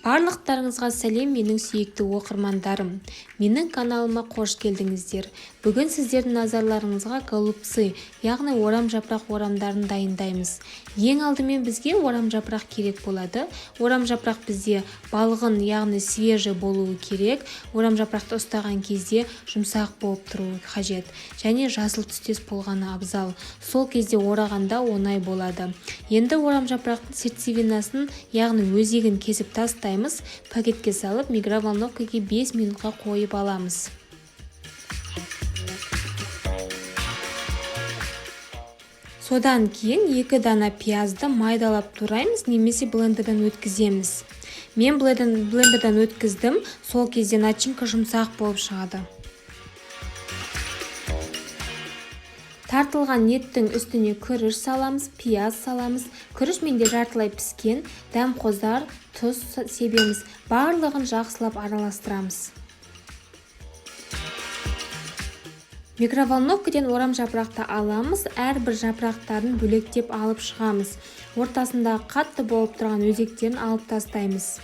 Барлықтарыңызға сәлем, менің сүйікті оқырмандарым. Менің каналыма қош келдіңіздер. Бүгін сіздердің назарларыңызға голубцы, яғни орам жапырақ орамдарын дайындаймыз. Ең алдымен бізге орам жапырақ керек болады. Орам жапырақ бізде балғын, яғни свежий болуы керек. Орам жапырақты ұстаған кезде жұмсақ болып тұруы қажет. Және жасыл түстес болғаны абзал. Сол кезде орағанда оңай болады. Енді орам жапырақтың сердцевинасын, яғни өзегін кесіп тастаймыз. Пакетке салып микроволновкаға 5 минутқа қойып аламыз. Содан кейін 2 дана пиязды майдалап тураймыз, немесе блендерден өткіземіз. Мен блендерден өткіздім, сол кезде начинка жұмсақ болып шығады. Тартылған еттің үстіне күріш саламыз, пияз саламыз. Күріш менде жартылай піскен, дәмқоздар, тұз себеміз. Барлығын жақсылап араластырамыз. Микроволновкадан орам жапырақты аламыз, әрбір жапырақтарын бөлектеп алып шығамыз. Ортасында қатты болып тұрған өзектерін алып тастаймыз.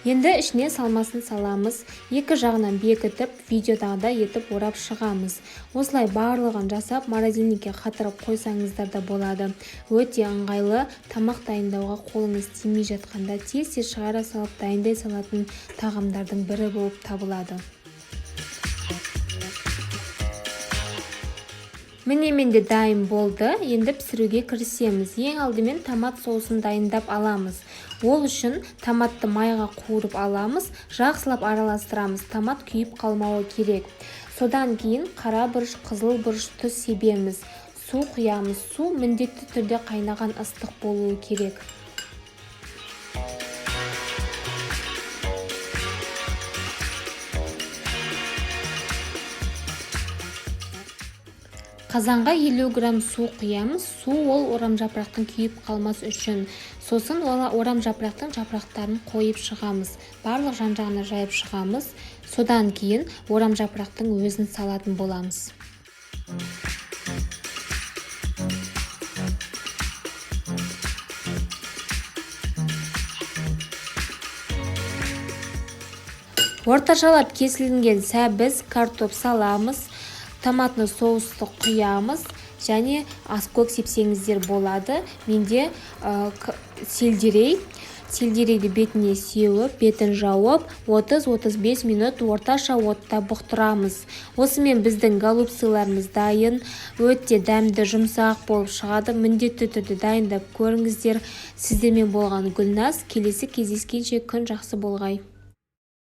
Енді ішіне салмасын саламыз, екі жағынан бекітіп, видеодағыдай етіп орап шығамыз. Осылай барлығын жасап, морозильникке қатырып қойсаңыздар да болады. Өте ыңғайлы, тамақ дайындауға қолыңыз тимей жатқанда тез-тез шығара салып дайындай салатын тағамдардың бірі болып табылады. Міне менде дайын болды. Енді пісіруге кірісеміз. Ең алдымен томат соусын дайындап аламыз. Ол үшін томатты майға қуырып аламыз, жақсылап араластырамыз. Томат күйіп қалмауы керек. Содан кейін қара бұрыш, қызыл бұрыш, тұз себеміз. Су құямыз. Су міндетті түрде қайнаған ыстық болуы керек. Қазанға 50 грамм су құямыз. Су ол орам жапырақтың күйіп қалмас үшін. Сосын орам жапырақтың жапырақтарын қойып шығамыз. Барлық жан-жағына жайып шығамыз. Содан кейін орам жапырақтың өзін салатын боламыз. Орташалап кесілген сәбіз, картоп саламыз. Томатны соусты құямыз, және аскөк сепсеңіздер болады. Менде сельдерейді бетіне сеуіп, бетін жауып, 30-35 минут орташа отта бұқтырамыз. Осымен біздің голубцыларымыз дайын, өте дәмді, жұмсақ болып шығады. Міндетті түрде дайындап көріңіздер. Сіздермен болған Гүлназ. Келесі кездескенше күн жақсы болғай.